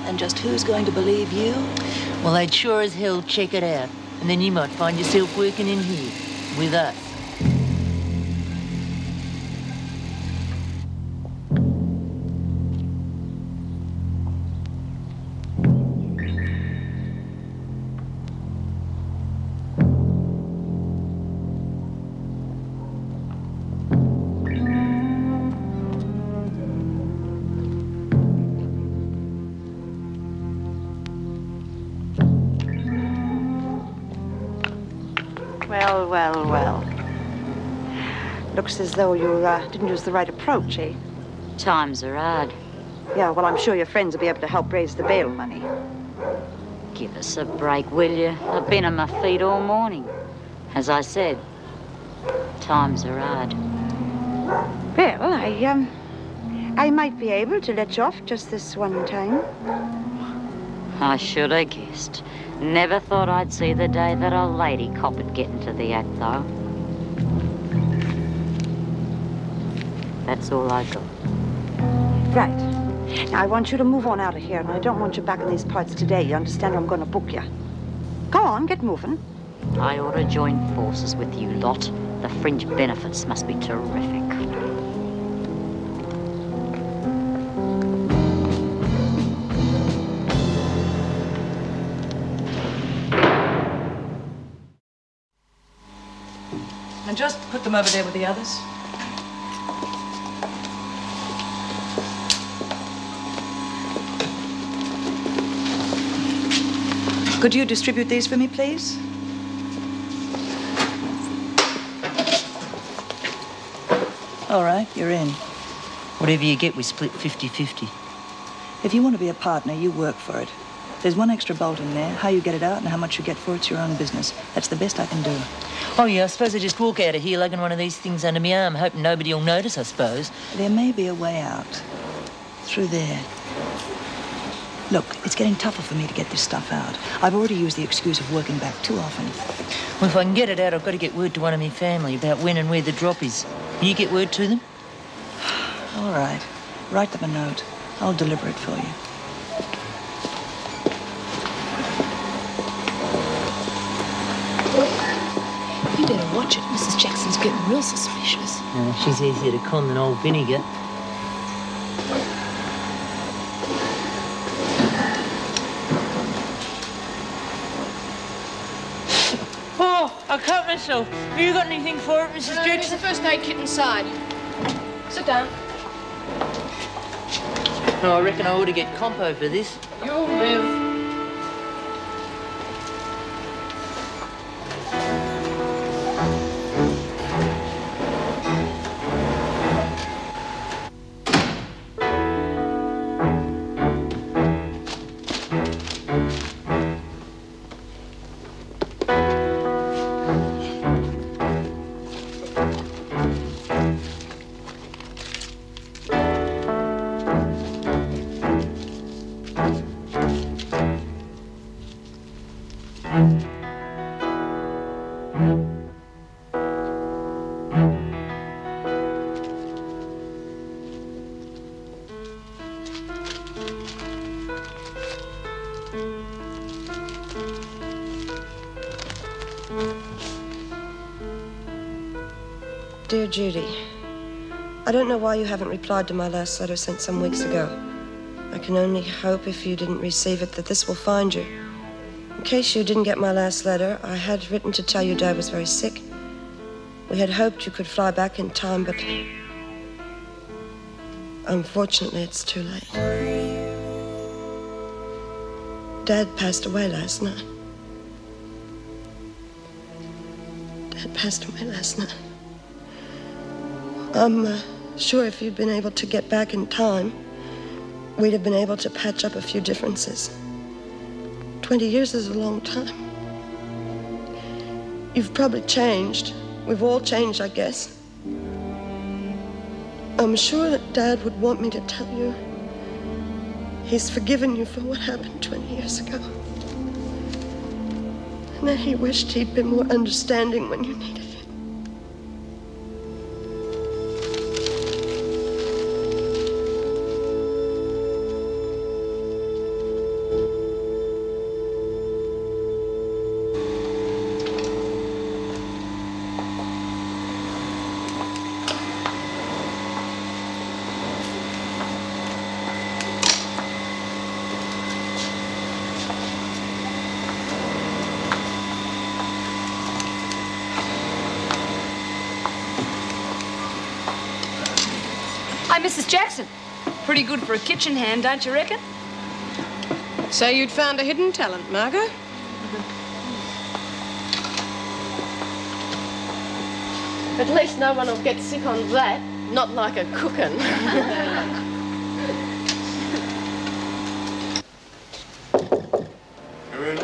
And just who's going to believe you? Well, they'd sure as hell check it out. And then you might find yourself working in here with us. Well. Looks as though you didn't use the right approach, eh? Times are hard. Yeah, well, I'm sure your friends will be able to help raise the bail money. Give us a break, will you? I've been on my feet all morning. As I said, times are hard. Well, I might be able to let you off just this one time. I should have guessed. Never thought I'd see the day that a lady cop would get into the act, though. That's all I got. Right. Now, I want you to move on out of here, and I don't want you back in these parts today. You understand, or I'm going to book you. Go on, get moving. I ought to join forces with you lot. The fringe benefits must be terrific. And just put them over there with the others. Could you distribute these for me, please? All right, you're in. Whatever you get, we split 50-50. If you want to be a partner, you work for it. There's one extra bolt in there. How you get it out and how much you get for it's your own business. That's the best I can do. Oh, yeah, I suppose I just walk out of here lugging one of these things under my arm, hoping nobody will notice, I suppose. There may be a way out. Through there. Look, it's getting tougher for me to get this stuff out. I've already used the excuse of working back too often. Well, if I can get it out, I've got to get word to one of my family about when and where the drop is. Will you get word to them? All right. Write them a note. I'll deliver it for you. You better watch it. Mrs. Jackson's getting real suspicious. She's easier to con than old vinegar. Oh, I cut myself. Have you got anything for it, Mrs. Jackson? There's a first aid kit inside. Sit down. No, I reckon I ought to get compo for this. You'll live. Dear Judy, I don't know why you haven't replied to my last letter sent some weeks ago. I can only hope, if you didn't receive it, that this will find you. In case you didn't get my last letter, I had written to tell you Dad was very sick. We had hoped you could fly back in time, but unfortunately, it's too late. Dad passed away last night. Dad passed away last night. I'm sure if you'd been able to get back in time, we'd have been able to patch up a few differences. 20 years is a long time. You've probably changed. We've all changed, I guess. I'm sure that Dad would want me to tell you he's forgiven you for what happened 20 years ago. And that he wished he'd been more understanding when you needed it. Mrs. Jackson. Pretty good for a kitchen hand, don't you reckon? So you'd found a hidden talent, Margot? At least no one will get sick on that. Not like a cookin'. Come in.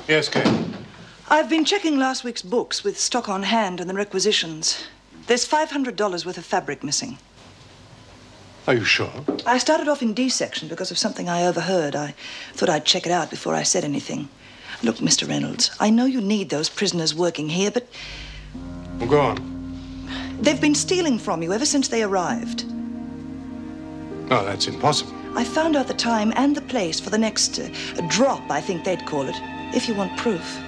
Yes, Kate. I've been checking last week's books with stock on hand and the requisitions. There's $500 worth of fabric missing. Are you sure? I started off in D section because of something I overheard. I thought I'd check it out before I said anything. Look, Mr. Reynolds, I know you need those prisoners working here, but... Well, go on. They've been stealing from you ever since they arrived. No, that's impossible. I found out the time and the place for the next drop, I think they'd call it, if you want proof.